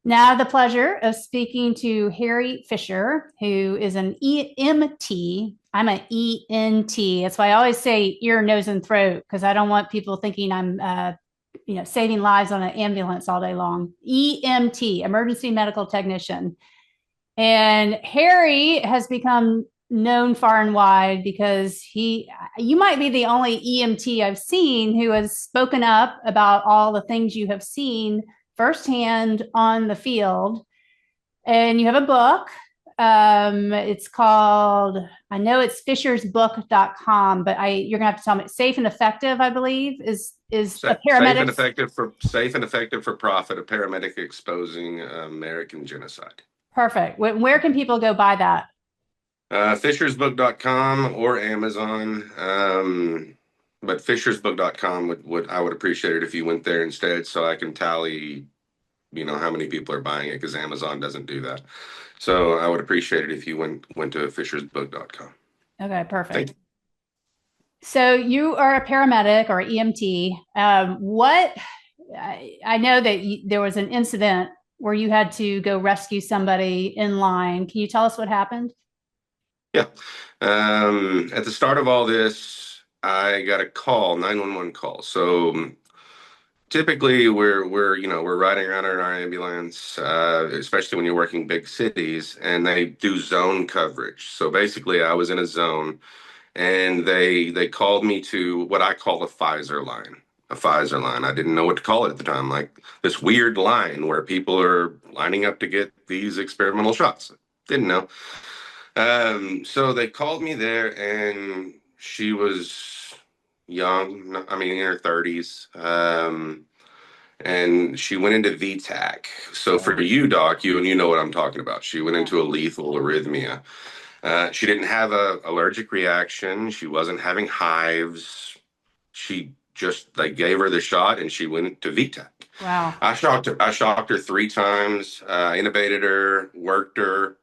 Now, the pleasure of speaking to Harry Fisher, who is an EMT. I'm an ENT. That's why I always say ear, nose, and throat because I don't want people thinking I'm, saving lives on an ambulance all day long. EMT, emergency medical technician. And Harry has become known far and wide because you might be the only EMT I've seen who has spoken up about all the things you have seen firsthand on the field. And you have a book. It's called, I know it's fishersbook.com, but you're gonna have to tell me. Safe and Effective, I believe, is a paramedic. Safe and effective for profit, a paramedic exposing American genocide. Perfect. Where can people go buy that? Fishersbook.com or Amazon. But fishersbook.com would I would appreciate it if you went there instead so I can tally, how many people are buying it because Amazon doesn't do that. So I would appreciate it if you went to fishersbook.com. Okay, Thank perfect. you. So you are a paramedic or EMT. I know that there was an incident where you had to go rescue somebody in line. Can you tell us what happened? Yeah. At the start of all this, I got a call, 911 call. So typically we're riding around in our ambulance, especially when you're working big cities, and they do zone coverage. So basically, I was in a zone, and they called me to what I call a Pfizer line. A Pfizer line. I didn't know what to call it at the time, like this weird line where people are lining up to get these experimental shots. Didn't know. So they called me there, and she was young. I mean, in her 30s. And she went into VTAC. So for Oh, you, Doc, you know what I'm talking about. She went yeah. into a lethal arrhythmia. She didn't have a allergic reaction. She wasn't having hives. She just they gave her the shot and she went to VTAC. Wow. I shocked her 3 times. Intubated her, worked her.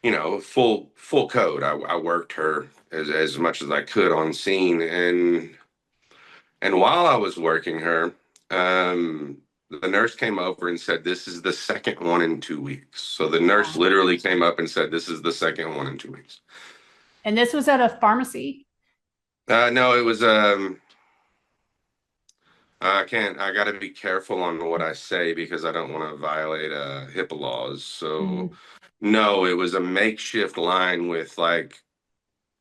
Full code. I worked her as much as I could on scene, and while I was working her, the nurse came over and said, "This is the second one in 2 weeks." So the nurse Wow. literally came up and said, "This is the second one in 2 weeks." And this was at a pharmacy. No, it was I can't. I got to be careful on what I say because I don't want to violate HIPAA laws. So Mm, no, it was a makeshift line with like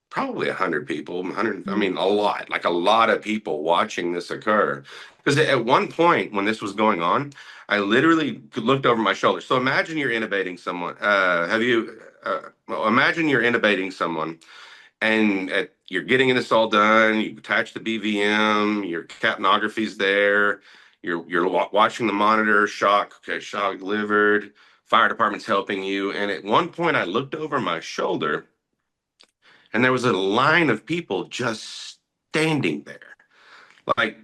probably 100 people, 100, I mm. mean, a lot, like a lot of people watching this occur. Because at one point when this was going on, I literally looked over my shoulder. So imagine you're intubating someone. Well, imagine you're intubating someone and you're getting this all done. You attach the BVM, your capnography's there. You're watching the monitor, shock, okay, shock delivered. Fire department's helping you. And at one point, I looked over my shoulder and there was a line of people just standing there, like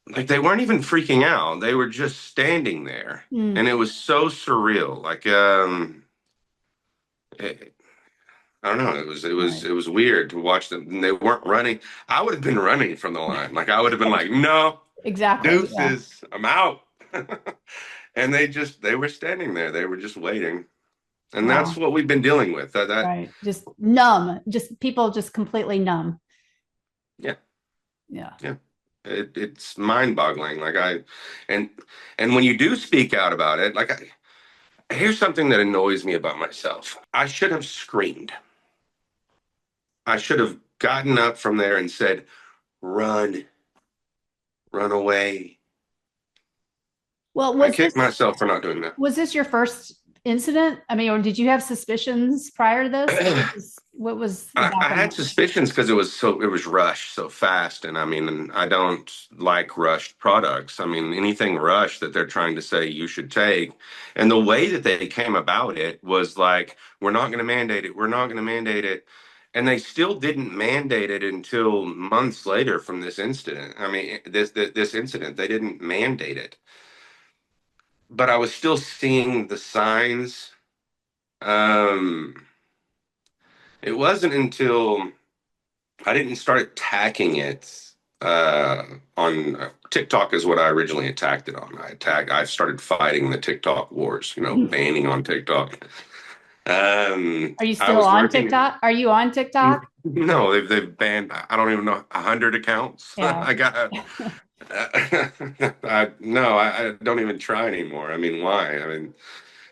like they weren't even freaking out. They were just standing there, Mm. and it was so surreal. Like it, I don't know. Right. It was weird to watch them. And they weren't running. I would have been running from the line. Like I would have been like, no, Exactly. Yeah. deuces, I'm out. And they were standing there. They were just waiting, and that's Wow. what we've been dealing with. That Right. Just numb. Just people just completely numb. yeah. Yeah. Yeah. It's mind-boggling. And and when you do speak out about it, here's something that annoys me about myself. I should have screamed. I should have gotten up from there and said, "Run, run away." Well, I kicked myself for not doing was this your first incident? I mean, or did you have suspicions prior to this? that. What was the I had background? suspicions because it was rushed so fast, and I mean, I don't like rushed products. I mean, anything rushed that they're trying to say you should take, and the way that they came about it was like, we're not going to mandate it, we're not going to mandate it, and they still didn't mandate it until months later from this incident. I mean, this incident, they didn't mandate it, but I was still seeing the signs. Um, it wasn't until I didn't start attacking it uh, on TikTok is what I originally attacked it on. I started fighting the TikTok wars, banning on TikTok. Are you I still was on working. TikTok? Are you on TikTok? No, they've banned. I don't even know 100 accounts. Yeah. I got. I don't even try anymore. I mean, why? I mean,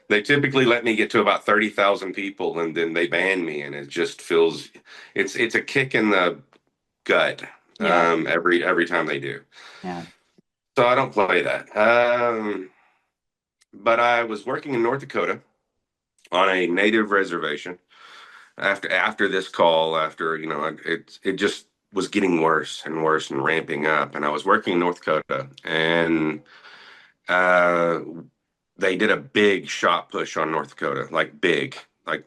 they typically let me get to about 30,000 people, and then they ban me, and it just feels it's a kick in the gut Yeah. every time they do. Yeah. So I don't play that. But I was working in North Dakota on a native reservation after this call. It just was getting worse and worse and ramping up. And I was working in North Dakota, and uh, they did a big shot push on North Dakota, like big, like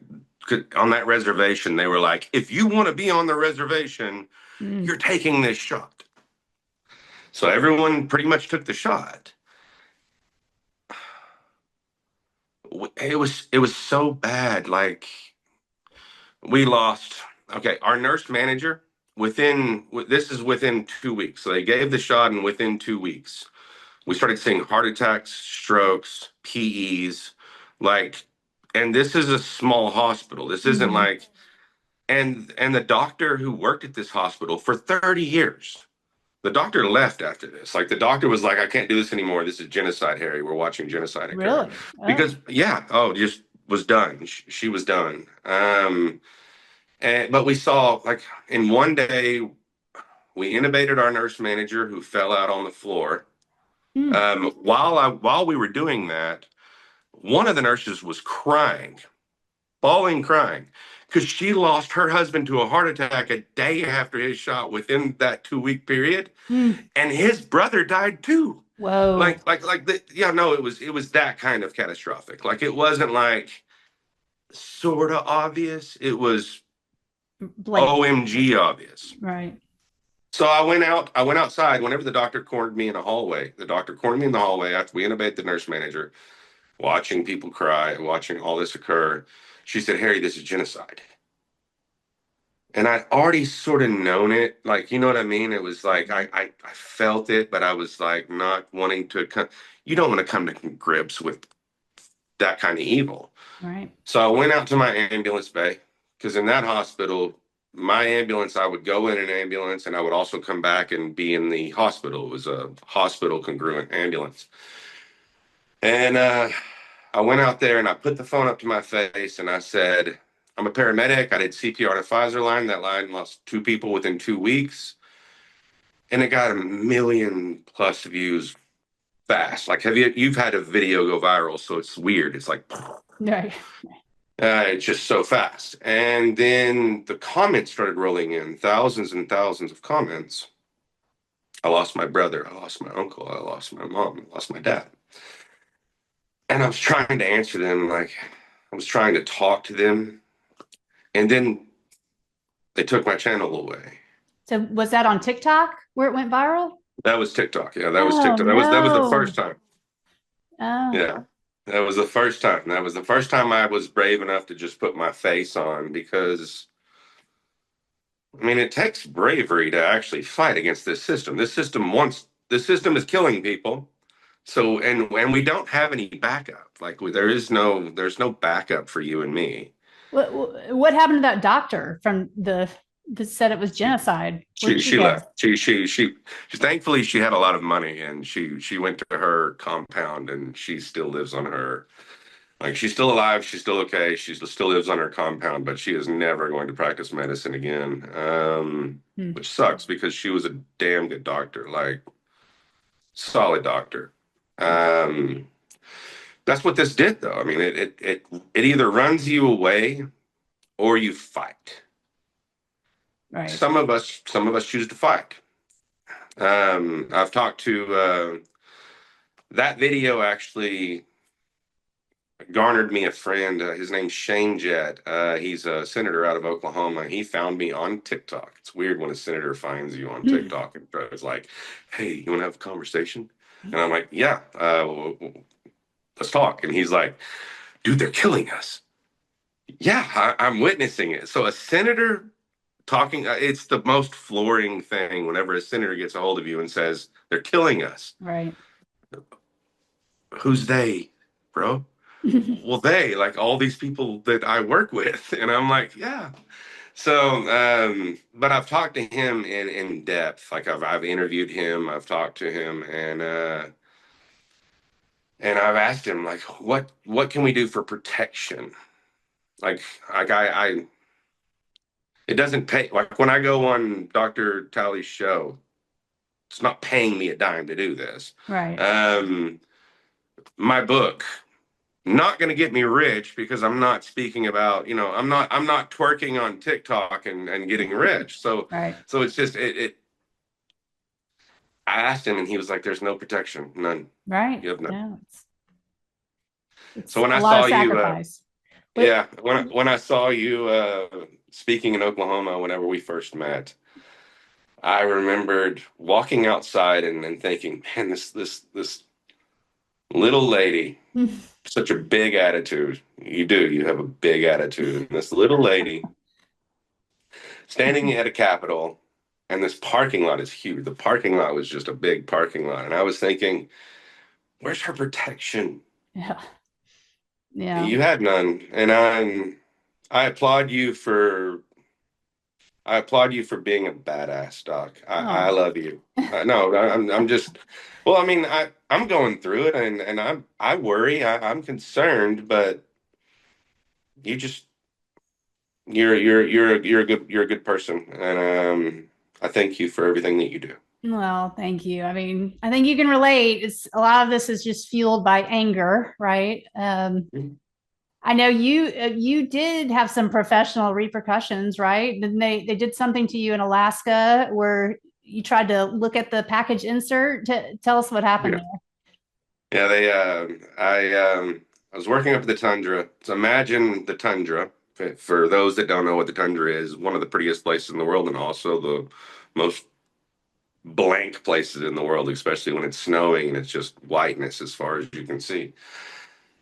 on that reservation. They were like, if you want to be on the reservation, Mm, you're taking this shot. So everyone pretty much took the shot. It was so bad. Like we lost. Okay, our nurse manager this is within 2 weeks. So they gave the shot, and within 2 weeks, we started seeing heart attacks, strokes, PEs, like, and this is a small hospital. This isn't hmm. like, and the doctor who worked at this hospital for 30 years. The doctor left after this. Like the doctor was like, I can't do this anymore. This is genocide, Harry. We're watching genocide occur. Really? Oh. Because yeah, oh, just was done. She was done. But we saw like in one day we intubated our nurse manager who fell out on the floor. Mm, While we were doing that, one of the nurses was crying, bawling, crying, because she lost her husband to a heart attack a day after his shot within that 2 week period, mm. and his brother died too. Whoa. Yeah, no, it was that kind of catastrophic. Like it wasn't like sort of obvious. It was Blatant. OMG obvious. Right. So I went outside whenever the doctor cornered me in a hallway. The doctor cornered me in the hallway after we intubated the nurse manager, watching people cry, watching all this occur. She said, Harry, this is genocide. And I already sort of known it. Like, you know what I mean? It was like I felt it, but I was like not wanting to come. You don't want to come to grips with that kind of evil. Right. So I went out to my ambulance bay because in that hospital, my ambulance, I would go in an ambulance and I would also come back and be in the hospital. It was a hospital congruent ambulance. And I went out there and I put the phone up to my face and I said, I'm a paramedic. I did CPR on a Pfizer line. That line lost 2 people within 2 weeks. And it got 1 million+ views fast. Like, you've had a video go viral, so it's weird. It's like, Right. it's just so fast. And then the comments started rolling in, thousands and thousands of comments. I lost my brother. I lost my uncle. I lost my mom. I lost my dad. And I was trying to answer them. Like, I was trying to talk to them. And then they took my channel away. So was that on TikTok where it went viral? That was TikTok. Yeah, that was Oh TikTok. That was the first no. time. Oh. Yeah. That was the first time. That was the first time I was brave enough to just put my face on because I mean, it takes bravery to actually fight against this system. This system is killing people. So, and we don't have any backup. Like there's no backup for you and me. What happened to that doctor from that said it was genocide? Where'd she She go? left. Thankfully she had a lot of money and she went to her compound and she still lives on her. Like she's still alive, she's still okay, she still lives on her compound, but she is never going to practice medicine again. Hmm. Which sucks because she was a damn good doctor, like solid doctor. Um, that's what this did, though. I mean, it either runs you away or you fight. Right. Some of us choose to fight. I've talked to that video actually garnered me a friend. His name's Shane Jett. He's a senator out of Oklahoma. He found me on TikTok. It's weird when a senator finds you on Hmm. TikTok and tries like, "Hey, you want to have a conversation?" And I'm like, "Yeah, let's talk." And he's like, "Dude, they're killing us." Yeah, I'm witnessing it. So a senator talking. It's the most flooring thing whenever a senator gets a hold of you and says they're killing us. Right. Who's they, bro? Well, they, like all these people that I work with, and I'm like, yeah. So, but I've talked to him in depth. Like I've interviewed him, I've talked to him, and I've asked him like, what can we do for protection? Like I it doesn't pay. Like when I go on Dr. Talley's show, it's not paying me a dime to do this. Right. Um, my book, not going to get me rich because I'm not speaking about, I'm not twerking on TikTok and getting rich. So Right. so it's just it I asked him and he was like, there's no protection, none. Right. You have none. No, So it's when a I lot of saw you, sacrifice. But yeah, when I saw you speaking in Oklahoma whenever we first met, I remembered walking outside and thinking, man, this little lady, such a big attitude. You do, you have a big attitude. And this little lady standing at a Capitol, and this parking lot is huge. The parking lot was just a big parking lot. And I was thinking, where's her protection? yeah. Yeah. You had none. And I applaud you for I applaud you for being a badass, Doc. I Oh. love you. No, I'm just, well, I mean, I'm going through it, and I worry, I'm concerned, but you just you're a good person, and I thank you for everything that you do. Well, thank you. I mean, I think you can relate. It's a lot of this is just fueled by anger, right? I know you did have some professional repercussions, right? Didn't they did something to you in Alaska where you tried to look at the package insert. Tell us what happened Yeah, there. yeah. I was working up the tundra. So imagine the tundra. For those that don't know what the tundra is, one of the prettiest places in the world, and also the most blank places in the world, especially when it's snowing and it's just whiteness as far as you can see.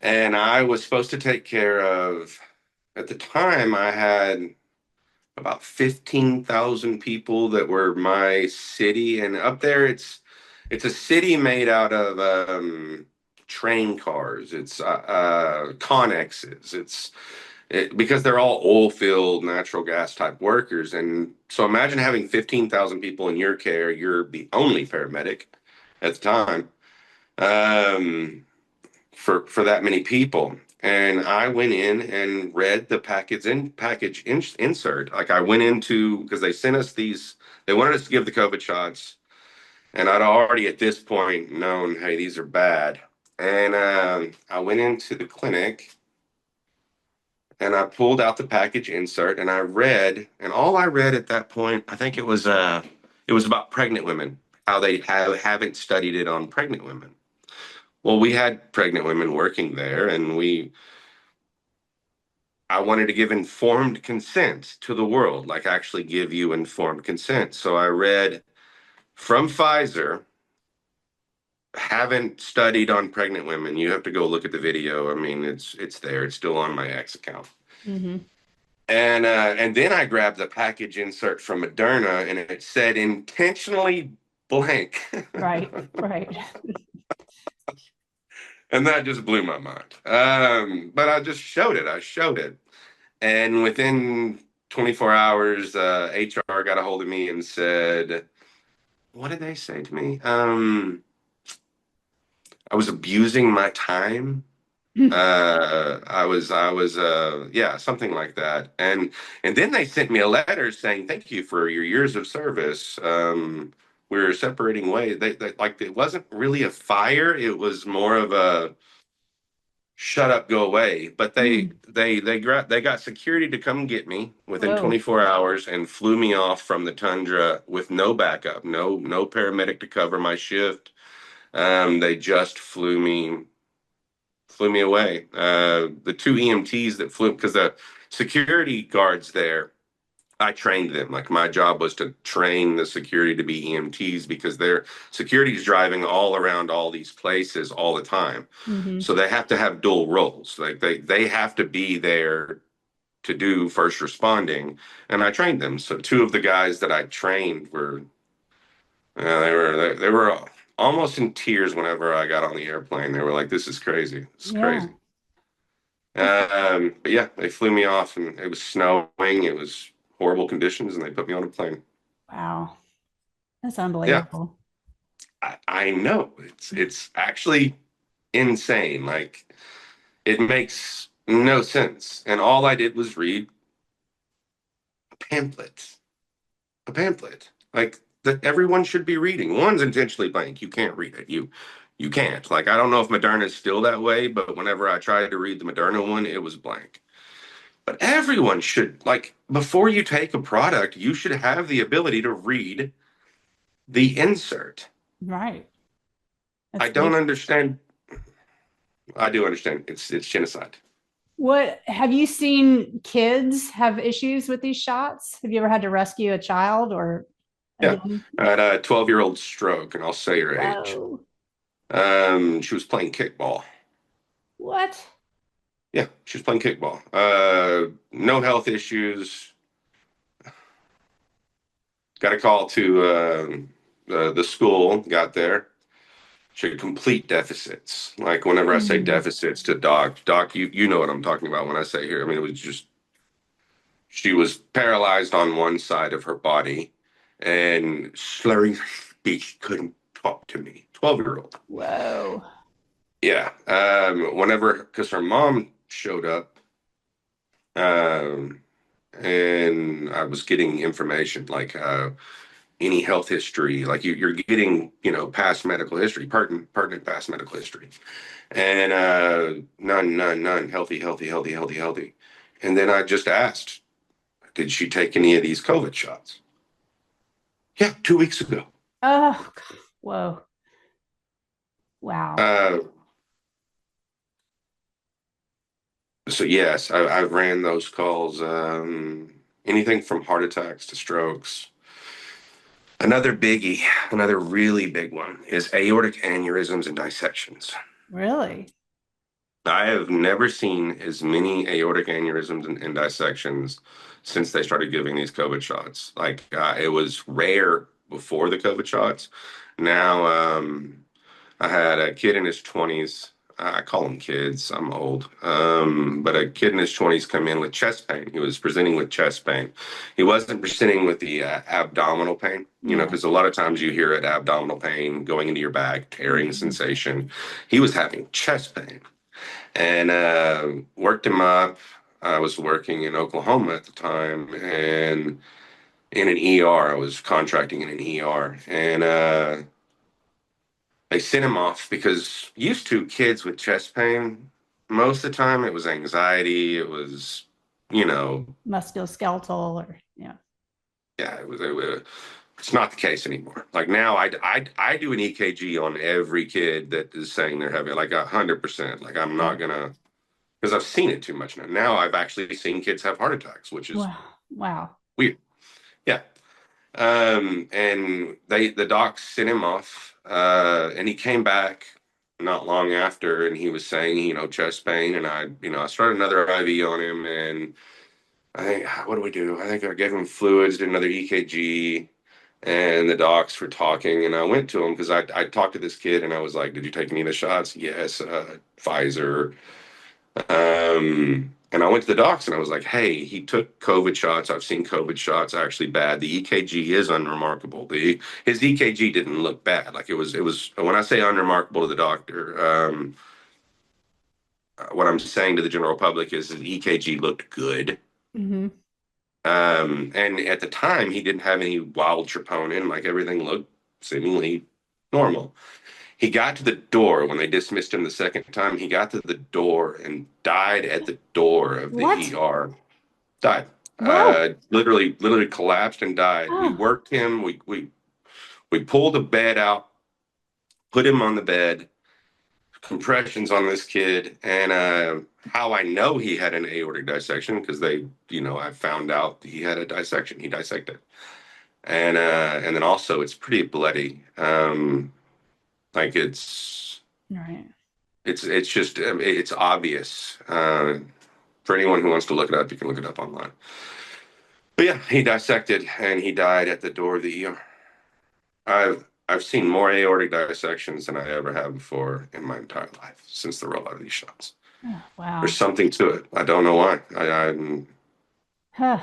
And I was supposed to take care of, at the time, I had about 15,000 people that were my city. And up there, it's a city made out of train cars. It's Connexes. Because they're all oil field, natural gas type workers. And so imagine having 15,000 people in your care. You're the only paramedic at the time for that many people. And I went in and read the insert. Like I went into, because they sent us these, they wanted us to give the COVID shots. And I'd already at this point known, hey, these are bad. And I went into the clinic and I pulled out the package insert and I read, and all I read at that point, I think it was about pregnant women, how they haven't studied it on pregnant women. Well, we had pregnant women working there, and I wanted to give informed consent to the world, like actually give you informed consent. So I read from Pfizer, haven't studied on pregnant women. You have to go look at the video. I mean, it's there. It's still on my X account. Hmm. And then I grabbed the package insert from Moderna, and it said intentionally blank, Right, right. and that just blew my mind. But I just showed it. I showed it, and within 24 hours, HR got a hold of me and said, "What did they say to me? I was abusing my time." Yeah, something like that. And then they sent me a letter saying, thank you for your years of service. We're separating ways. They like, it wasn't really a fire. It was more of a shut up, go away. But they got security to come get me within Whoa. 24 hours and flew me off from the tundra with no backup, no paramedic to cover my shift. They just flew me away. The two EMTs that flew, because the security guards there, I trained them. Like my job was to train the security to be EMTs because their security is driving all around all these places all the time. Hmm. So they have to have dual roles. Like they have to be there to do first responding, and I trained them. So two of the guys that I trained were they were almost in tears whenever I got on the airplane. They were like, "This is crazy. This is Yeah. crazy." But yeah, they flew me off, and it was snowing. It was horrible conditions, and they put me on a plane. Wow. That's Yeah, unbelievable. I know it's actually insane. Like it makes no sense. And all I did was read a pamphlet, a pamphlet. Like that everyone should be reading. One's intentionally blank. You can't read it. You can't. Like I don't know if Moderna is still that way, but whenever I tried to read the Moderna one, it was blank. But everyone should like before you take a product, you should have the ability to read the insert. Right. I That's don't basic. understand. I do understand. It's genocide. What have you seen kids have issues with these shots? Have you ever had to rescue a child or a Yeah. young? I had a 12-year-old stroke, and I'll say her age. Whoa. She was playing kickball. What? Yeah, she was playing kickball. No health issues. Got a call to the school. Got there. She had complete deficits. Like whenever I say Mm. deficits to Doc, you know what I'm talking about when I say here. I mean, it was just she was paralyzed on one side of her body and slurring speech, couldn't talk to me. 12-year-old. Whoa. Yeah. Whenever, because her mom showed up, um, and I was getting information like any health history, like you're getting, past medical history, pertinent past medical history, and none, healthy, healthy, healthy, healthy, healthy. And then I just asked, did she take any of these COVID shots? Yeah, 2 weeks ago. Oh, whoa. Wow. Uh, so yes, I've ran those calls. Anything from heart attacks to strokes. Another biggie, another really big one is aortic aneurysms and dissections. Really? I have never seen as many aortic aneurysms and dissections since they started giving these COVID shots. Like it was rare before the COVID shots. Now, I had a kid in his 20s. I call them kids. I'm old. But a kid in his 20s come in with chest pain. He was presenting with chest pain. He wasn't presenting with the abdominal pain, Yeah. because a lot of times you hear it abdominal pain going into your back, tearing Mhm. sensation. He was having chest pain and worked him up. I was working in Oklahoma at the time and in an ER. I was contracting in an ER. And they sent him off because used to kids with chest pain, most of the time it was anxiety. It was, you know, Musculoskeletal or yeah. yeah, it's not the case anymore. Like now, I do an EKG on every kid that is saying they're having like 100%. Like I'm not Right. gonna because I've seen it too much now. Now I've actually seen kids have heart attacks, which is Wow. Wow. weird. Yeah. And the doc sent him off, and he came back not long after, and he was saying, chest pain, and I started another IV on him, and I think, what do we do? I think I gave him fluids, did another EKG, and the docs were talking, and I went to him because I talked to this kid, and I was like, "Did you take any of the shots?" Yes, Pfizer. And I went to the docs and I was like, hey, he took COVID shots. I've seen COVID shots actually bad. The EKG is unremarkable. His EKG didn't look bad. Like it was when I say unremarkable to the doctor, what I'm saying to the general public is the EKG looked good. Hmm. And at the time he didn't have any wild troponin, like everything looked seemingly normal. He got to the door when they dismissed him the second time. He got to the door and died at the door of the What? ER. Died. Whoa. Literally collapsed and died. We Oh, worked him. We pulled the bed out, put him on the bed, compressions on this kid, and how I know he had an aortic dissection because I found out he had a dissection. He dissected, and then also it's pretty bloody. Like it's right. it's just it's obvious For anyone who wants to look it up, you can look it up online. But yeah, he dissected and he died at the door of the ER. I've seen more aortic dissections than I ever have before in my entire life since the rollout of these shots. Oh, There's wow. something to it. I don't know why. I'm Huh.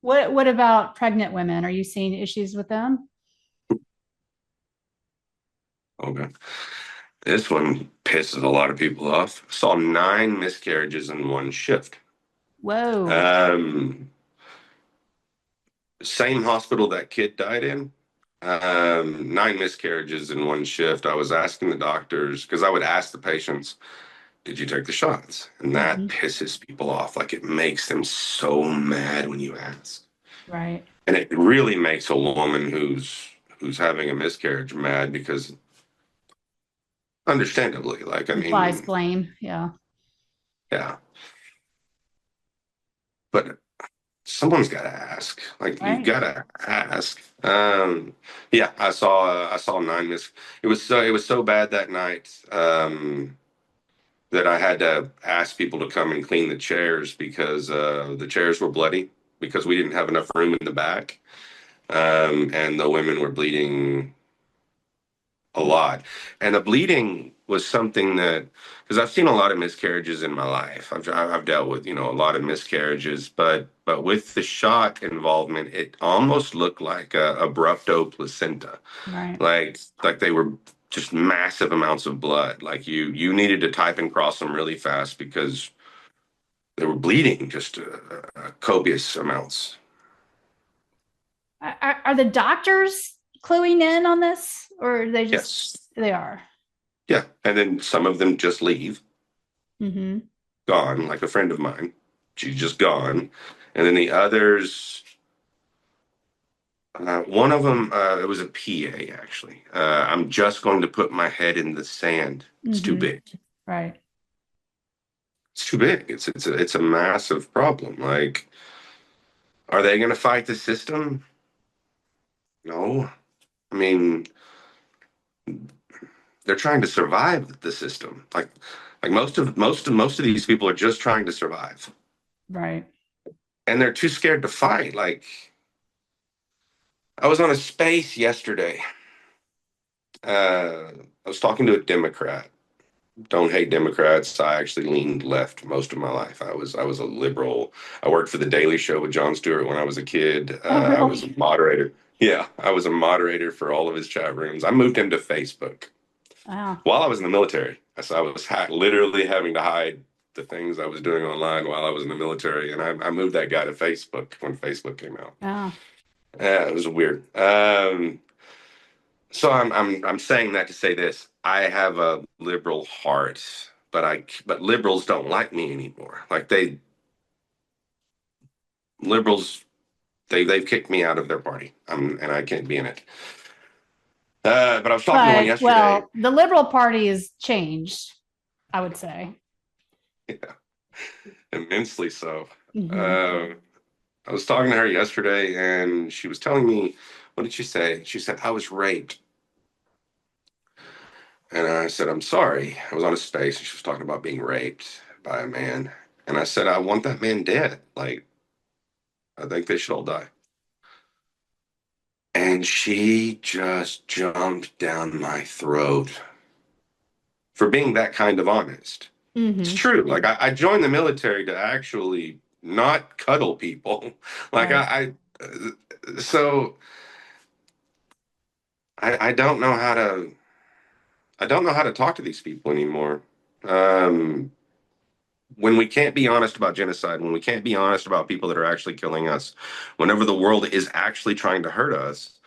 What about pregnant women? Are you seeing issues with them? okay. This one pisses a lot of people off. Saw 9 miscarriages in one shift. Whoa. Um, Same hospital that kid died in. 9 miscarriages in one shift. I was asking the doctors because I would ask the patients, "Did you take the shots?" And that Hmm. pisses people off. Like it makes them so mad when you ask, Right. and it really makes a woman who's having a miscarriage mad because, understandably, like I Implies mean, blame. Yeah. yeah, but someone's got to ask. Like you Right. got to ask. Yeah, I saw 9 miss. It was so bad that night that I had to ask people to come and clean the chairs because the chairs were bloody because we didn't have enough room in the back, and the women were bleeding a lot. And the bleeding was something that, because I've seen a lot of miscarriages in my life. I've dealt with, a lot of miscarriages, but with the shot involvement, it almost looked like a abrupto placenta, Right. like they were just massive amounts of blood. Like you needed to type and cross them really fast because they were bleeding just copious amounts. Are the doctors cluing in on this, or are they just Yes. they are? Yeah. And then some of them just leave. Hmm. Gone, like a friend of mine. She's just gone. And then the others, one of them, it was a PA actually. I'm just going to put my head in the sand. It's too Hmm. big. Right. It's too big. It's a massive problem. Like, are they going to fight the system? No. I mean, they're trying to survive the system. Like most of these people are just trying to survive, Right. and they're too scared to fight. Like, I was on a space yesterday. I was talking to a Democrat. Don't hate Democrats. I actually leaned left most of my life. I was a liberal. I worked for the Daily Show with Jon Stewart when I was a kid. Oh, I was a really? moderator. Yeah, I was a moderator for all of his chat rooms. I moved him to Facebook Wow. while I was in the military. So I was literally having to hide the things I was doing online while I was in the military, and I moved that guy to Facebook when Facebook came out. Wow. Yeah, it was weird. So I'm saying that to say this. I have a liberal heart, but liberals don't like me anymore. Like liberals they've kicked me out of their party. And I can't be in it. But I was talking to one But yesterday. well, the Liberal Party has changed, I would say. Yeah, immensely so. Hmm. Uh, I was talking to her yesterday, and she was telling me, what did she say? She said I was raped, and I said I'm sorry. I was on a space, and she was talking about being raped by a man, and I said I want that man dead. Like I think they should all die. And she just jumped down my throat for being that kind of honest. It's Hmm. true. Like I joined the military to actually not cuddle people. Like Right. so I don't know how to talk to these people anymore. Um, when we can't be honest about genocide, when we can't be honest about people that are actually killing us, whenever the world is actually trying to hurt us,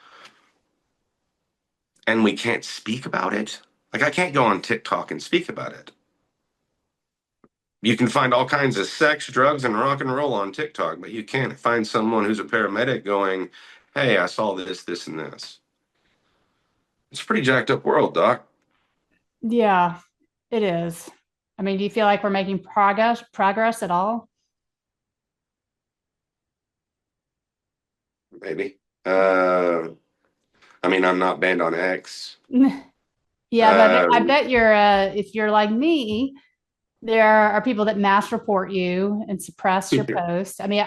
and we can't speak about it. Like I can't go on TikTok and speak about it. You can find all kinds of sex, drugs, and rock and roll on TikTok, but you can't find someone who's a paramedic going, "Hey, I saw this, this, and this." It's a pretty jacked up world, Doc. Yeah, it is. I mean, do you feel like we're making progress at all? Maybe. I mean, I'm not banned on X. Yeah, but I Um, bet you're if you're like me, There are people that mass report you and suppress your post. I mean,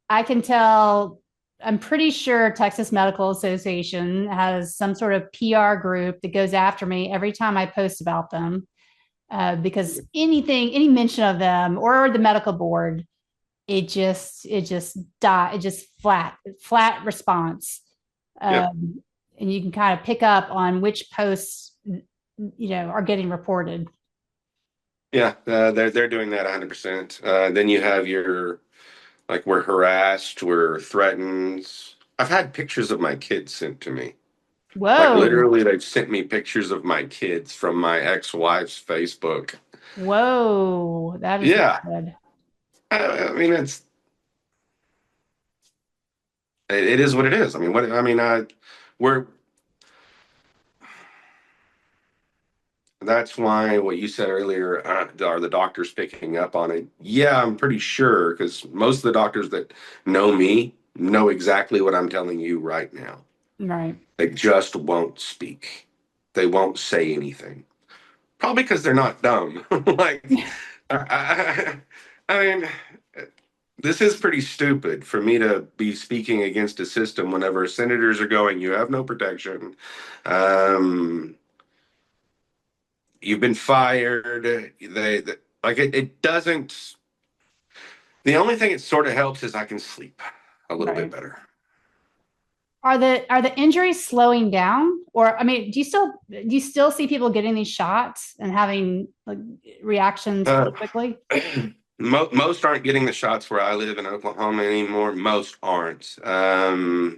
I can tell, I'm pretty sure Texas Medical Association has some sort of PR group that goes after me every time I post about them, because anything, any mention of them or the medical board, it just flat response. Yeah. And you can kind of pick up on which posts, are getting reported. Yeah, they're doing that 100%. Then you have your like we're harassed, we're threatened. I've had pictures of my kids sent to me. Like Whoa, literally, they've sent me pictures of my kids from my ex-wife's Facebook. whoa, that is not Yeah, good. I mean it is what it is. I mean, what I mean, we're that's why what you said earlier, are the doctors picking up on it? Yeah, I'm pretty sure because most of the doctors that know me know exactly what I'm telling you right now. Right. They just won't speak. They won't say anything. Probably because they're not dumb. Like, I mean, this is pretty stupid for me to be speaking against a system whenever senators are going, you have no protection. Um, you've been fired. Like it doesn't. The only thing it sort of helps is I can sleep a little bit Right. better. Are the injuries slowing down? Or I mean, do you still see people getting these shots and having like reactions Uh, pretty quickly? most aren't getting the shots where I live in Oklahoma anymore. Most aren't. But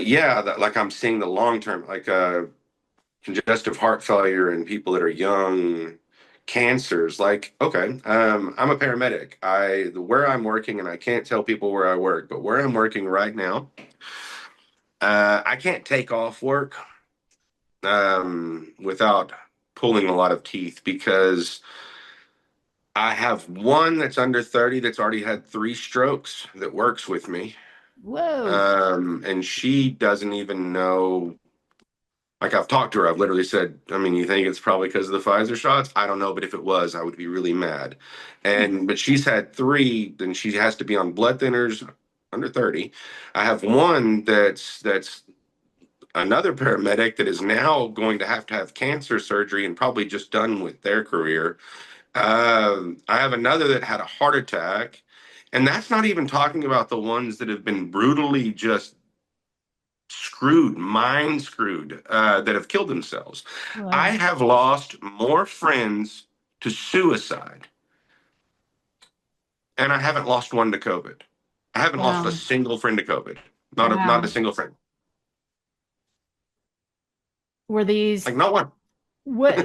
yeah, like I'm seeing the long term, like congestive heart failure in people that are young, cancers. Like, okay, I'm a paramedic. Where I'm working, and I can't tell people where I work, but where I'm working right now, I can't take off work without pulling a lot of teeth because I have one that's under 30 that's already had 3 strokes that works with me. Whoa. And she doesn't even know. Like I've talked to her, I've literally said, I mean, you think it's probably because of the Pfizer shots? I don't know, but if it was, I would be really mad. But she's had 3, then she has to be on blood thinners under 30. I have one that's another paramedic that is now going to have cancer surgery and probably just done with their career. I have another that had a heart attack, and that's not even talking about the ones that have been brutally just screwed, mind screwed, that have killed themselves. I Whoa. have lost more friends to suicide, and I haven't lost one to COVID. I haven't lost a Wow. single friend to COVID. Not a Wow. single friend. Were Like these not one. what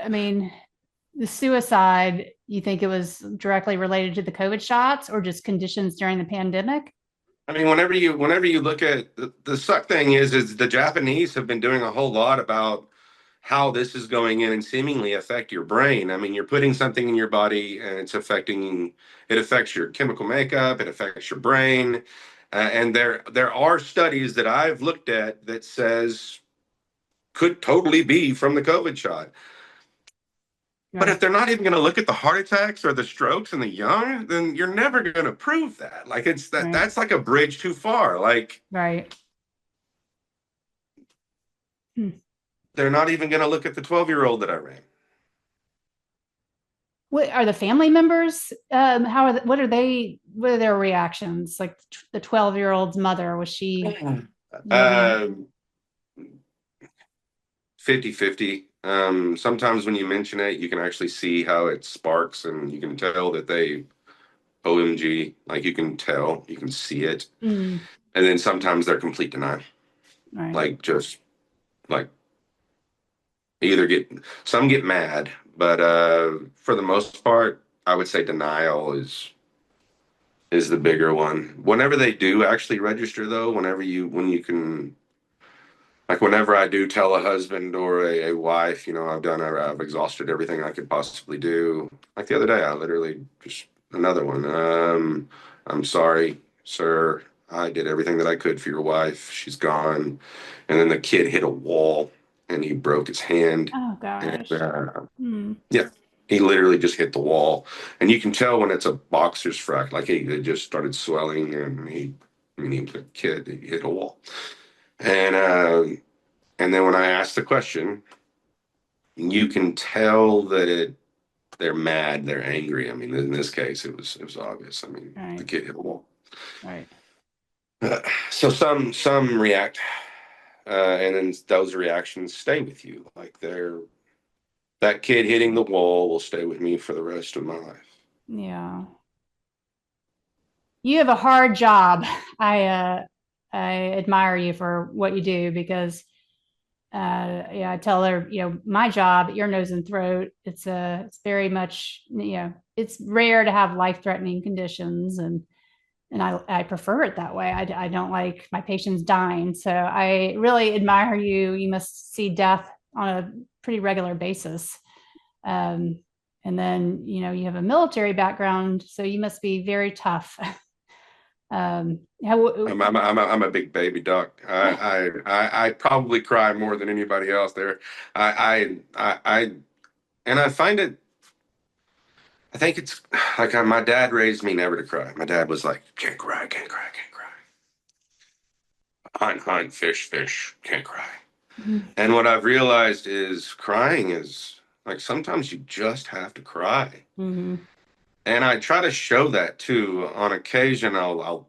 I mean, the suicide, you think it was directly related to the COVID shots or just conditions during the pandemic? I mean, whenever you look at the suck thing is the Japanese have been doing a whole lot about how this is going in and seemingly affect your brain. I mean, you're putting something in your body and it affects your chemical makeup, it affects your brain. And there are studies that I've looked at that says could totally be from the COVID shot. But Right. if they're not even going to look at the heart attacks or the strokes in the young, then you're never going to prove that. Like Right. that's like a bridge too far. Like Right. Hmm. they're not even going to look at the 12-year-old that I ran. What are the family members? How are what are they? What are their reactions? Like the 12-year-old's mother, was she living? Um, 50-50. Sometimes when you mention it, you can actually see how it sparks and you can tell that they OMG, like you can tell, you can see it. Mm, And then sometimes they're complete denial. right. Like just like either some get mad, but for the most part, I would say denial is the bigger one. Whenever they do actually register though, when you can like whenever I do tell a husband or a wife, I've exhausted everything I could possibly do. Like the other day, I literally just another one. I'm sorry, sir. I did everything that I could for your wife. She's gone. And then the kid hit a wall and he broke his hand. Oh And gosh. Hmm. yeah. He literally just hit the wall, and you can tell when it's a boxer's fracture. Like it just started swelling, and I mean, he was a kid. He hit a wall, and and then when I asked the question, you can tell that they're mad, they're angry. I mean, in this case, it was obvious. I mean, the Right. kid hit a wall. Right. So some react, and then those reactions stay with you. Like that kid hitting the wall will stay with me for the rest of my life. Yeah. You have a hard job. I admire you for what you do because yeah, I tell her, my job, ear, nose, and throat, it's very much, it's rare to have life-threatening conditions, and I prefer it that way. I don't like my patients dying. So I really admire you. You must see death on a pretty regular basis. Um, and then, you have a military background, so you must be very tough. How, I'm a big baby doc. I probably cry more than anybody else there. And I find it. I think it's like my dad raised me never to cry. My dad was like, can't cry, can't cry, can't cry. Hunt, hunt, fish, fish, can't cry. And what I've realized is crying is like sometimes you just have to cry. Mhm. And I try to show that too. On occasion, I'll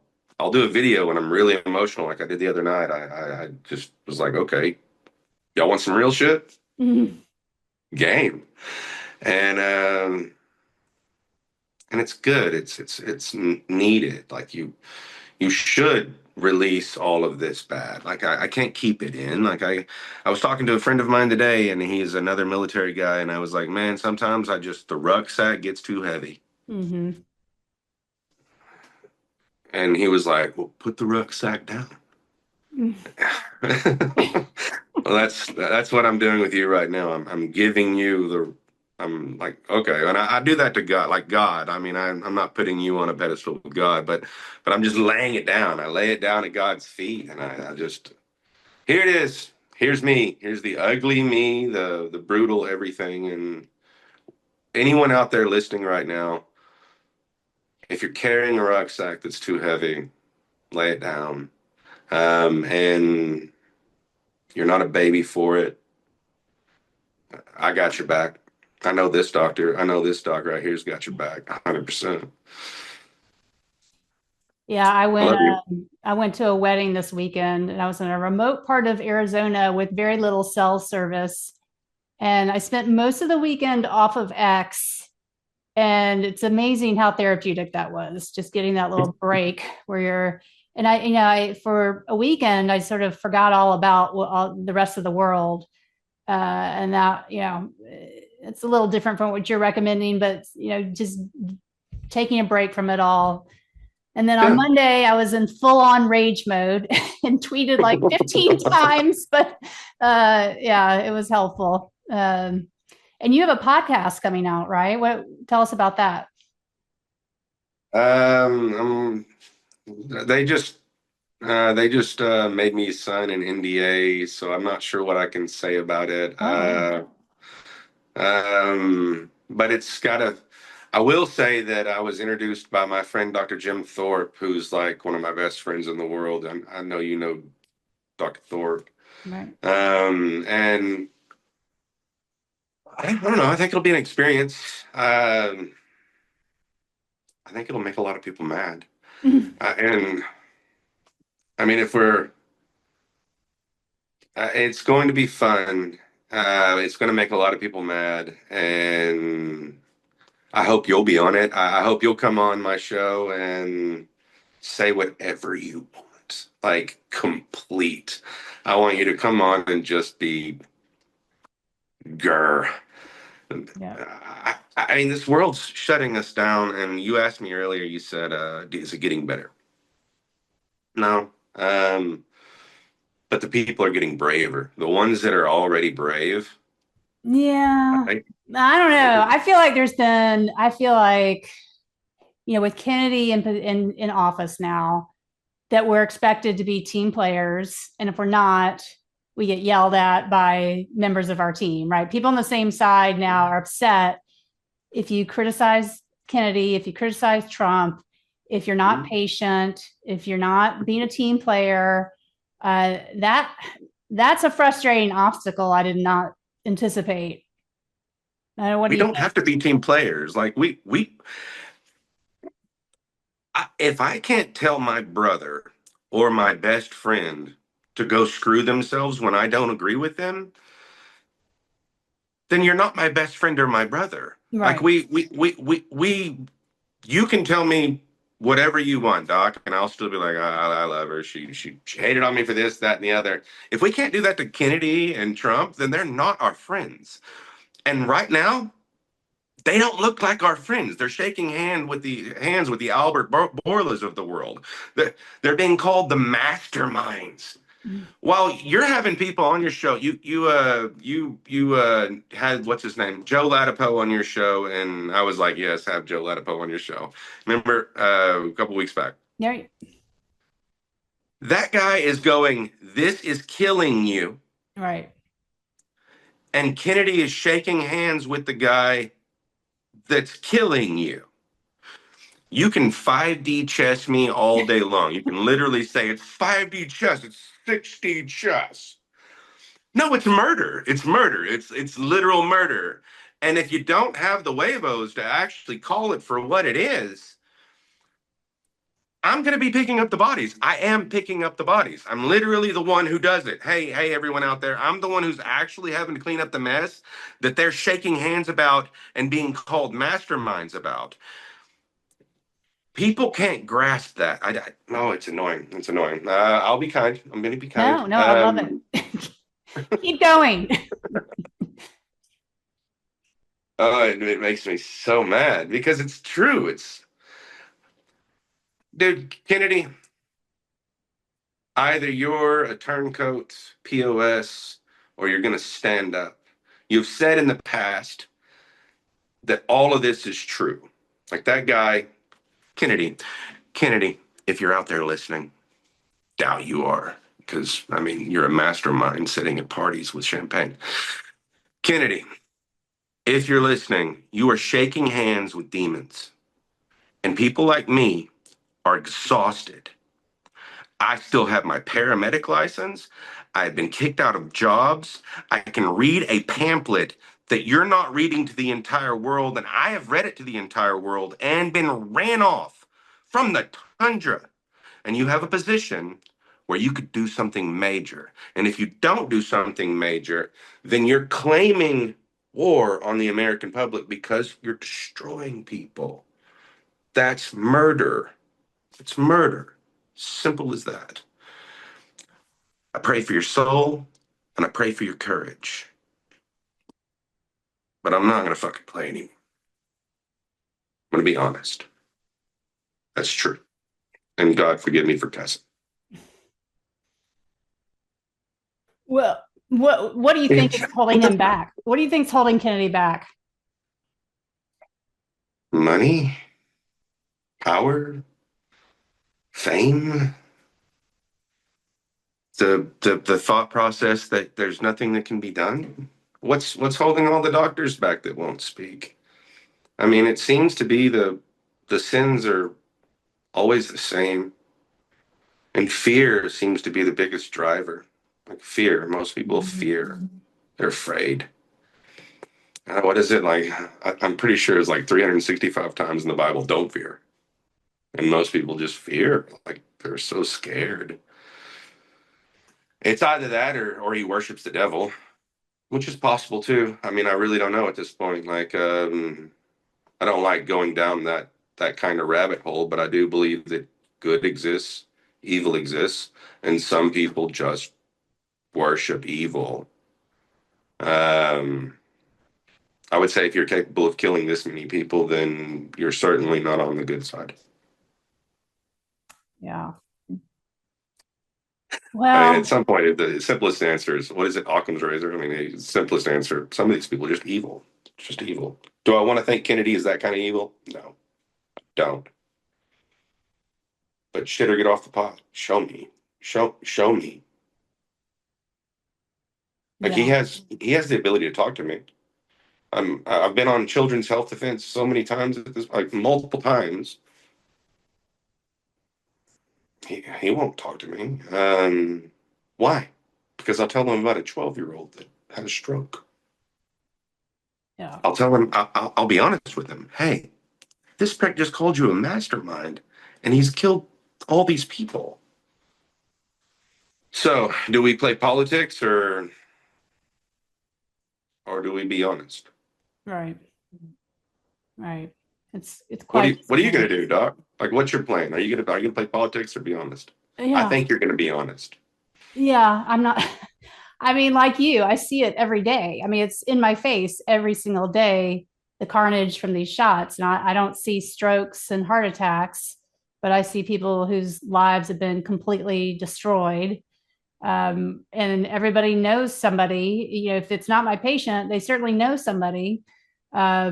do a video when I'm really emotional, like I did the other night. I just was like, okay, y'all want some real shit? Mhm. Game. And and it's good. It's needed. Like you should release all of this bad. Like I can't keep it in. Like I was talking to a friend of mine today, and he's another military guy, and I was like, man, sometimes the rucksack gets too heavy. Mhm. And he was like, well, put the rucksack down. Well, that's what I'm doing with you right now. I'm giving you I'm like, okay, and I do that to God, like God. I mean, I'm not putting you on a pedestal with God, but I'm just laying it down. I lay it down at God's feet, and I just here it is. Here's me. Here's the ugly me, the brutal everything. And anyone out there listening right now, if you're carrying a rucksack that's too heavy, lay it down. And you're not a baby for it. I got your back. I know this doctor. I know this doc right here's got your back 100%. Yeah, I love you. I went to a wedding this weekend, and I was in a remote part of Arizona with very little cell service. And I spent most of the weekend off of X. And it's amazing how therapeutic that was, just getting that little break where and for a weekend, I sort of forgot all about the rest of the world. And that, it's a little different from what you're recommending, but, just taking a break from it all. And then on Yeah. Monday, I was in full on rage mode and tweeted like 15 times, but yeah, it was helpful. And you have a podcast coming out, right? Tell us about that. Um, they just made me sign an NDA, so I'm not sure what I can say about it. Oh, But it's got a. I will say that I was introduced by my friend Dr. Jim Thorpe, who's like one of my best friends in the world. I know you know Dr. Thorpe. right. And I don't know. I think it'll be an experience. I think it'll make a lot of people mad. And I mean, if we're, it's going to be fun. It's going to make a lot of people mad, and I hope you'll be on it. I hope you'll come on my show and say whatever you want, like complete. I want you to come on and just be grr. Yeah. I mean, this world's shutting us down. And you asked me earlier, you said, is it getting better? No. But the people are getting braver. The ones that are already brave, I Yeah. think, I don't I think know. I feel like, with Kennedy in office now, that we're expected to be team players. And if we're not, we get yelled at by members of our team, right? People on the same side now are upset if you criticize Kennedy, if you criticize Trump, if you're not Mhm. patient, if you're not being a team player, that that's a frustrating obstacle I did not anticipate. What We do you don't think? have to be team players. Like if I can't tell my brother or my best friend to go screw themselves when I don't agree with them, then you're not my best friend or my brother. Like Right. you can tell me whatever you want, Doc, and I'll still be like, I love her. She hated on me for this, that, and the other. If we can't do that to Kennedy and Trump, then they're not our friends. And right now, they don't look like our friends. They're shaking hands with the Albert Bourlas of the world. They're being called the masterminds. While you're having people on your show, you had what's his name, Joe Latipo on your show, and I was like, yes, have Joe Latipo on your show. Remember a couple weeks back, Yeah. that guy is going, "This is killing you," Right. and Kennedy is shaking hands with the guy that's killing you. You can 5D chess me all day long. You can literally say it's 5D chess, it's 6D chess. No, it's murder. It's murder. It's literal murder. And if you don't have the huevos to actually call it for what it is, I'm going to be picking up the bodies. I am picking up the bodies. I'm literally the one who does it. Hey, everyone out there. I'm the one who's actually having to clean up the mess that they're shaking hands about and being called masterminds about. People can't grasp that. Oh, it's annoying. It's annoying. I'll be kind. I'm going to be kind. No, no, I love it. Keep going. Oh, it makes me so mad because it's true. Dude, Kennedy, either you're a turncoat POS or you're going to stand up. You've said in the past that all of this is true. Like that guy, Kennedy, if you're out there listening, doubt you are because, I mean, you're a mastermind sitting at parties with champagne. Kennedy, if you're listening, you are shaking hands with demons. And people like me are exhausted. I still have my paramedic license. I've been kicked out of jobs. I can read a pamphlet that you're not reading to the entire world, and I have read it to the entire world and been ran off from the tundra. And you have a position where you could do something major. And if you don't do something major, then you're claiming war on the American public because you're destroying people. That's murder. It's murder. Simple as that. I pray for your soul and I pray for your courage. But I'm not going to fucking play anymore. I'm going to be honest. That's true. And God forgive me for cussing. Well, what do you think is holding him back? What do you think is holding Kennedy back? Money, power, fame, the thought process that there's nothing that can be done. What's holding all the doctors back that won't speak? I mean, it seems to be the sins are always the same. And fear seems to be the biggest driver. Like fear. Most people fear. They're afraid. What is it like? I'm pretty sure it's like 365 times in the Bible, don't fear. And most people just fear. Like they're so scared. It's either that or he worships the devil, which is possible too. I mean, I really don't know at this point. Like, I don't like going down that kind of rabbit hole, but I do believe that good exists, evil exists, and some people just worship evil. Um, I would say if you're capable of killing this many people, then you're certainly not on the good side. Yeah. I mean, at Well, some point, the simplest answer is what is it? Occam's razor. I mean, the simplest answer. Some of these people are just evil. Just evil. Do I want to think Kennedy is that kind of evil? No, don't. But shit or get off the pot. Show me. Show me. Like yeah. he has the ability to talk to me. I've been on Children's Health Defense so many times at this, like multiple times. He won't talk to me. Why? Because I'll tell him about a 12-year-old that had a stroke. Yeah. I'll tell him, I'll be honest with him. Hey, this prick just called you a mastermind and he's killed all these people. So, do we play politics or do we be honest? Right. Right. It's quite What are you gonna disappointing. do, Doc? Like, what's your plan? Are you gonna play politics or be honest? I Yeah. think you're gonna be honest. Yeah. I'm not. I mean, like you, I see it every day. I mean, it's in my face every single day, the carnage from these shots. And I don't see strokes and heart attacks, but I see people whose lives have been completely destroyed. And everybody knows somebody, if it's not my patient, they certainly know somebody uh,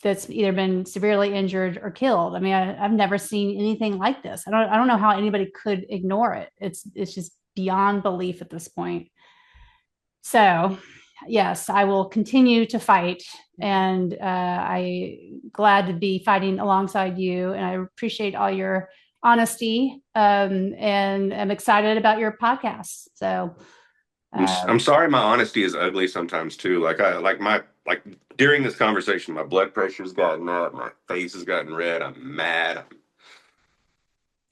that's either been severely injured or killed. I mean, I've never seen anything like this. I don't know how anybody could ignore it. It's just beyond belief at this point. So, yes, I will continue to fight, and I glad to be fighting alongside you. And I appreciate all your honesty, and I'm excited about your podcast. So, I'm um, sorry my honesty is ugly sometimes too. Like during this conversation, my blood pressure's gotten up, my face has gotten red, I'm mad. I'm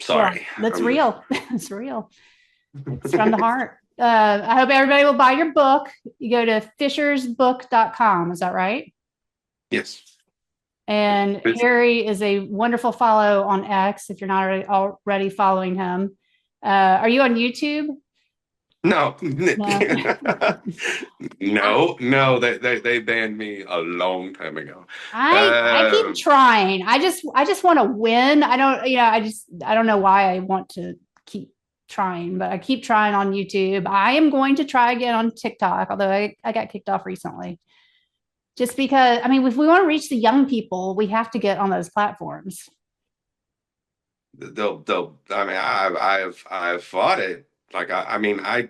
yeah, sorry. that's I'm real. It's real. It's from the heart. I hope everybody will buy your book. You go to fishersbook.com. Is that right? yes. And Harry is a wonderful follow on X if you're not already following him. Are you on YouTube? No. No. No, they banned me a long time ago. I keep Um, trying. I just want to win. I don't, I don't know why I want to keep trying, but I keep trying on YouTube. I am going to try again on TikTok, although I got kicked off recently. Just because, I mean, if we want to reach the young people, we have to get on those platforms. they'll. I mean, I've fought it. I mean, I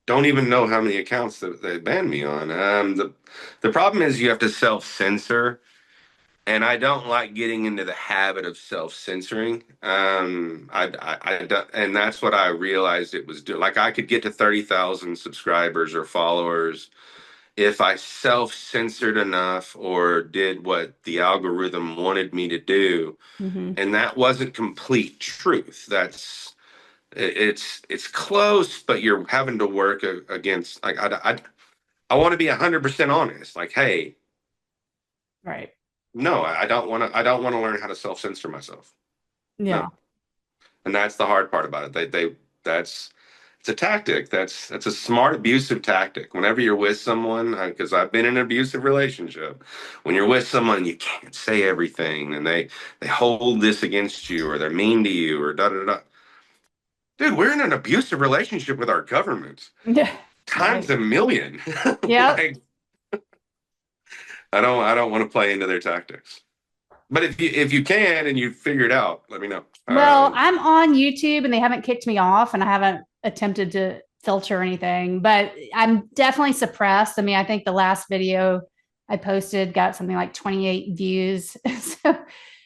don't even know how many accounts that they banned me on. The problem is you have to self censor, and I don't like getting into the habit of self censoring. I don't, and that's what I realized it was doing. Like I could get to 30,000 subscribers or followers if I self censored enough or did what the algorithm wanted me to do, Mm-hmm. and that wasn't complete truth. It's close, but you're having to work against. I want to be 100% honest. Like, hey, Right. no, I don't want to. I don't want to learn how to self censor myself. Yeah. No, and that's the hard part about it. That's it's a tactic. That's a smart abusive tactic. Whenever you're with someone, because I've been in an abusive relationship, when you're with someone, you can't say everything, and they hold this against you, or they're mean to you, or da da da. Dude, we're in an abusive relationship with our government Yeah. times Right. a million. Yep. Like I don't want to play into their tactics. But if you can and you figure it out, let me know. Well, I'm on YouTube and they haven't kicked me off, and I haven't attempted to filter anything, but I'm definitely suppressed. I mean, I think the last video I posted got something like 28 views.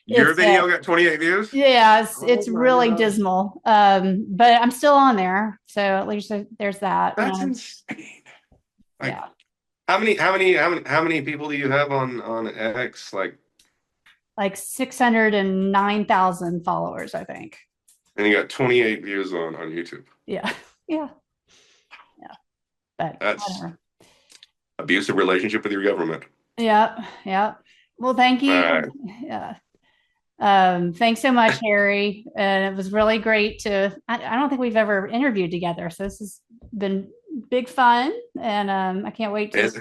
So Your it's video got 28 views. yeah, Oh it's my really god, dismal. But I'm still on there. So at least there's that. that's insane. Like Yeah, how many people do you have on X? Like, like 609,000 followers, I think. and you got 28 views on YouTube. Yeah. Yeah. Yeah. But That's whatever. abusive relationship with your government. Yeah. Yeah. Well, thank All you. right. Yeah. Thanks so much, Harry. And it was really great I don't think we've ever interviewed together. So this has been big fun. And I can't wait to, Has,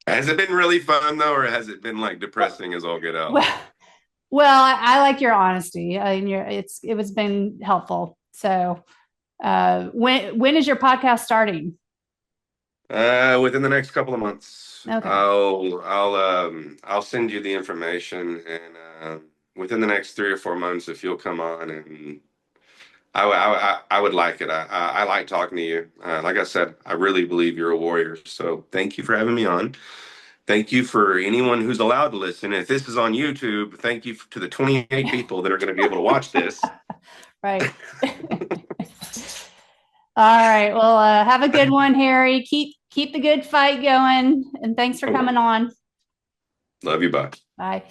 has it been really fun though, or has it been like depressing as all get out? well, well, I like your honesty. I mean, it was been helpful. So, when is your podcast starting? Within the next couple of months, Okay. I'll send you the information, and within the next 3 or 4 months, if you'll come on, and I would like it. I like talking to you. Like I said, I really believe you're a warrior. So thank you for having me on, Thank you for anyone who's allowed to listen. If this is on YouTube, thank you to the 28 people that are going to be able to watch this. Right. All right. Well, have a good one, Harry. Keep the good fight going, and thanks for coming on. Love you. Bye. Bye.